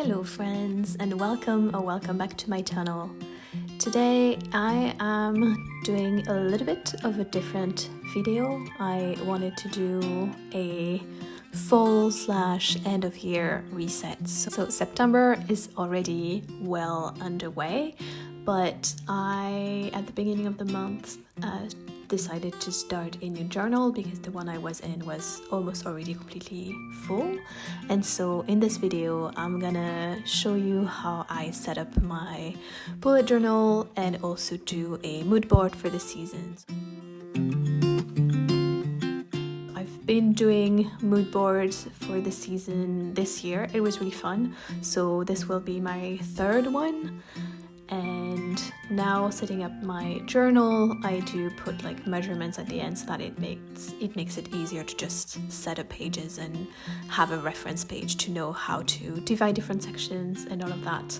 Hello friends, and welcome back to my channel. Today I am doing a little bit of a different video. I wanted to do a fall/end of year reset. So September is already well underway, but I at the beginning of the month decided to start a new journal because the one I was in was almost already completely full. And so in this video I'm gonna show you how I set up my bullet journal and also do a mood board for the seasons. I've been doing mood boards for the season this year. It was really fun. So this will be my third one. And now setting up my journal, I do put like measurements at the end so that it makes it easier to just set up pages and have a reference page to know how to divide different sections and all of that.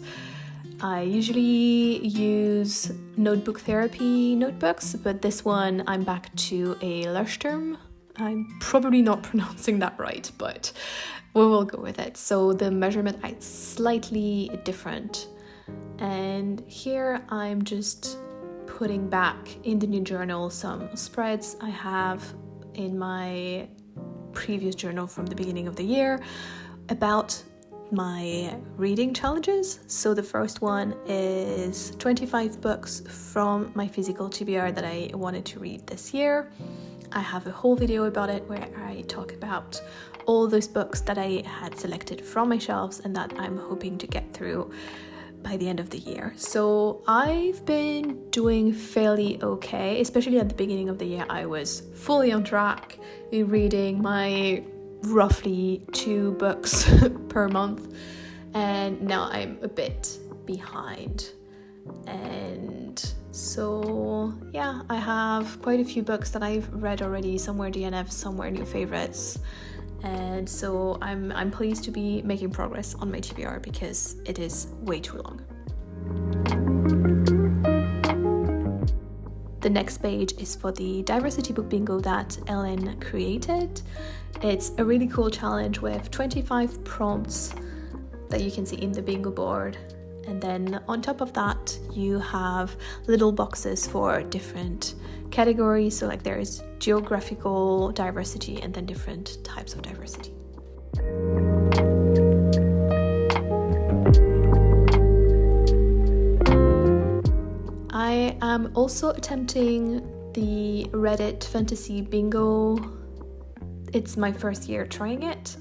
I usually use notebook therapy notebooks, but this one I'm back to a Leuchtturm. I'm probably not pronouncing that right, but we will go with it. So the measurement is slightly different. And here I'm just putting back in the new journal some spreads I have in my previous journal from the beginning of the year about my reading challenges. So the first one is 25 books from my physical TBR that I wanted to read this year. I have a whole video about it where I talk about all those books that I had selected from my shelves and that I'm hoping to get through by the end of the year. So I've been doing fairly okay, especially at the beginning of the year. I was fully on track in reading my roughly 2 books per month, and now I'm a bit behind. And so yeah, I have quite a few books that I've read already. Some were DNF, some were new favorites. And so I'm pleased to be making progress on my TBR because it is way too long. The next page is for the diversity book bingo that Ellen created. It's a really cool challenge with 25 prompts that you can see in the bingo board. And then on top of that, you have little boxes for different categories. So like there is geographical diversity and then different types of diversity. I am also attempting the Reddit fantasy bingo. It's my first year trying it.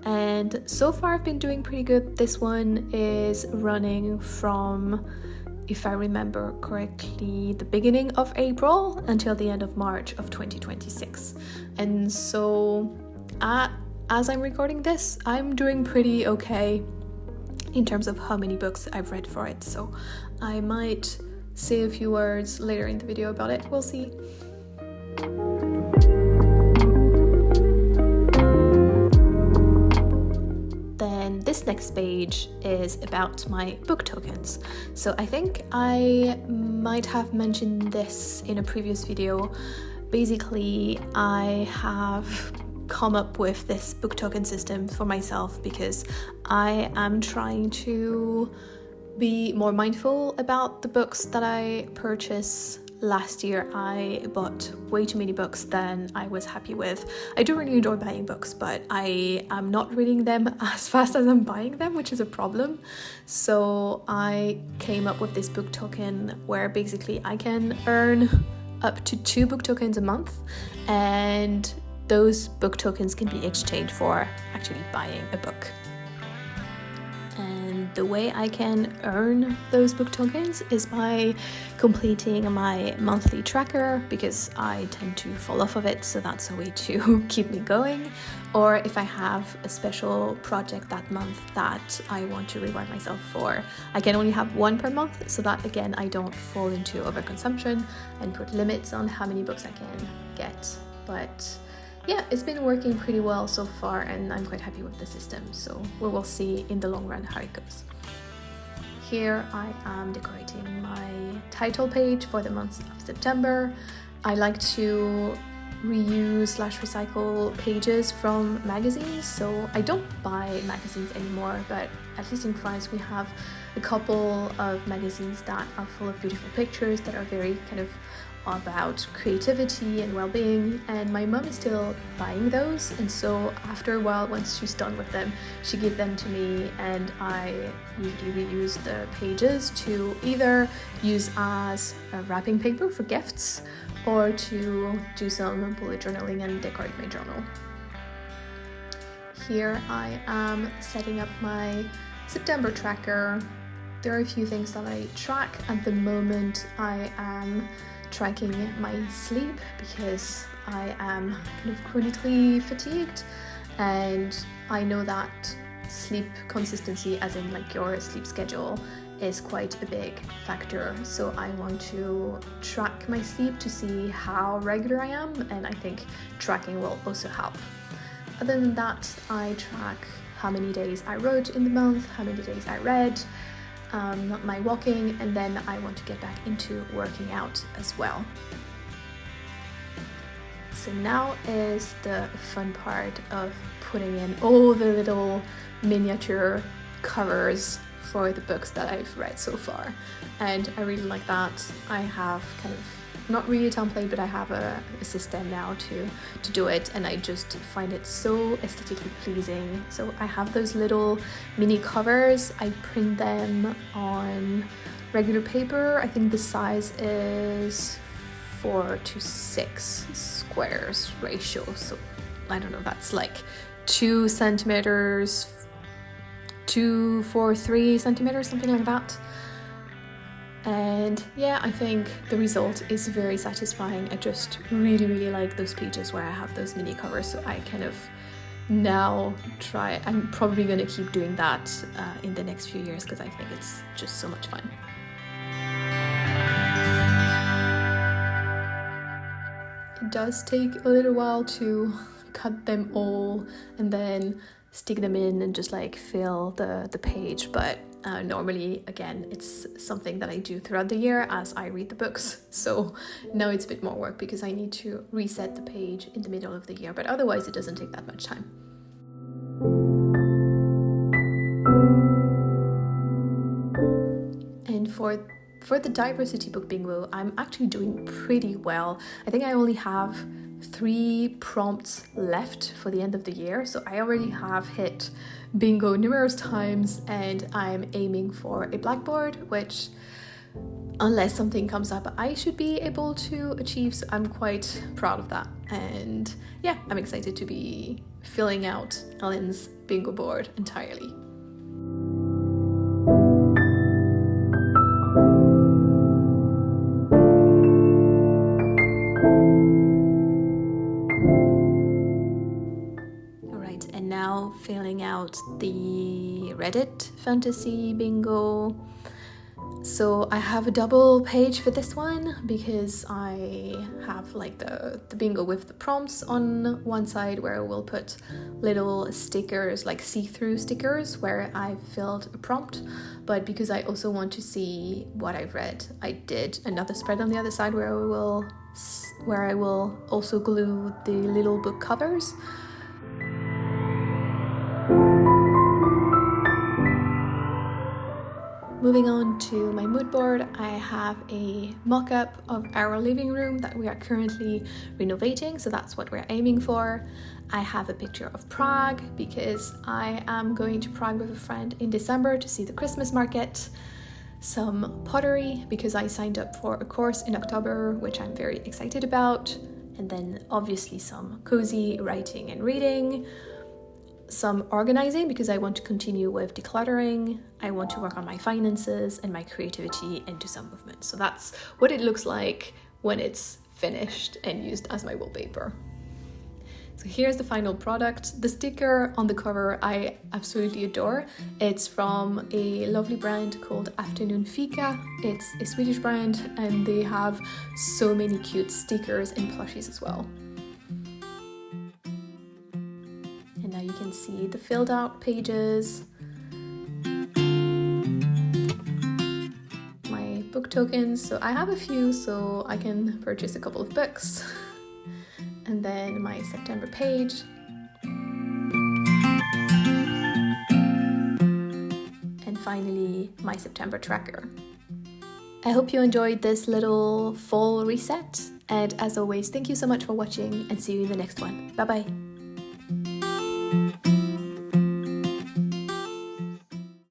And so far I've been doing pretty good. This one is running from, if I remember correctly, the beginning of April until the end of March of 2026. And so as I'm recording this, I'm doing pretty okay in terms of how many books I've read for it. So I might say a few words later in the video about it. We'll see. This next page is about my book tokens. So I think I might have mentioned this in a previous video. Basically, I have come up with this book token system for myself because I am trying to be more mindful about the books that I purchase. Last year I bought way too many books than I was happy with. I do really enjoy buying books, but I am not reading them as fast as I'm buying them, which is a problem. So I came up with this book token where basically I can earn up to 2 book tokens a month, and those book tokens can be exchanged for actually buying a book. And the way I can earn those book tokens is by completing my monthly tracker, because I tend to fall off of it, so that's a way to keep me going. Or if I have a special project that month that I want to reward myself for, I can only have 1 per month, so that again I don't fall into overconsumption and put limits on how many books I can get. But yeah, it's been working pretty well so far and I'm quite happy with the system, so we will see in the long run how it goes. Here I am decorating my title page for the month of September. I like to reuse/recycle pages from magazines. So I don't buy magazines anymore, but at least in France we have a couple of magazines that are full of beautiful pictures that are very kind of about creativity and well-being, and my mum is still buying those, and so after a while, once she's done with them, she gives them to me, and I usually reuse the pages to either use as a wrapping paper for gifts or to do some bullet journaling and decorate my journal. Here I am setting up my September tracker. There are a few things that I track. At the moment I am tracking my sleep because I am kind of chronically fatigued, and I know that sleep consistency, as in like your sleep schedule, is quite a big factor. So I want to track my sleep to see how regular I am, and I think tracking will also help. Other than that, I track how many days I wrote in the month, how many days I read, my walking, and then I want to get back into working out as well. So now is the fun part of putting in all the little miniature covers for the books that I've read so far, and I really like that. I have kind of not really a template, but I have a system now to do it, and I just find it so aesthetically pleasing. So I have those little mini covers. I print them on regular paper. I think the size is 4:6 squares ratio, so I don't know, that's like 2 centimeters, 243 centimeters, something like that. And yeah, I think the result is very satisfying. I just really like those pages where I have those mini covers, so I kind of now I'm probably going to keep doing that in the next few years because I think it's just so much fun. It does take a little while to cut them all and then stick them in and just like fill the page, but normally, again, it's something that I do throughout the year as I read the books. So now it's a bit more work because I need to reset the page in the middle of the year, but otherwise it doesn't take that much time. And for the diversity book bingo, I'm actually doing pretty well. I think I only have 3 prompts left for the end of the year, so I already have hit bingo numerous times, and I'm aiming for a blackboard, which, unless something comes up, I should be able to achieve, so I'm quite proud of that. And yeah, I'm excited to be filling out Ellen's bingo board entirely. Filling out the Reddit fantasy bingo. So I have a double page for this one because I have like the bingo with the prompts on one side where we'll put little stickers, like see-through stickers where I filled a prompt, but because I also want to see what I've read, I did another spread on the other side where I will also glue the little book covers. Moving on to my mood board, I have a mock-up of our living room that we are currently renovating, so that's what we're aiming for. I have a picture of Prague because I am going to Prague with a friend in December to see the Christmas market. Some pottery because I signed up for a course in October, which I'm very excited about. And then obviously some cozy writing and reading. Some organizing because I want to continue with decluttering. I want to work on my finances and my creativity and do some movement. So that's what it looks like when it's finished and used as my wallpaper. So here's the final product. The sticker on the cover I absolutely adore. It's from a lovely brand called Afternoon Fika. It's a Swedish brand and they have so many cute stickers and plushies as well. And now you can see the filled out pages, my book tokens. So I have a few, so I can purchase a couple of books. and then my September page. And finally, my September tracker. I hope you enjoyed this little fall reset, and as always, thank you so much for watching and see you in the next one. Bye bye.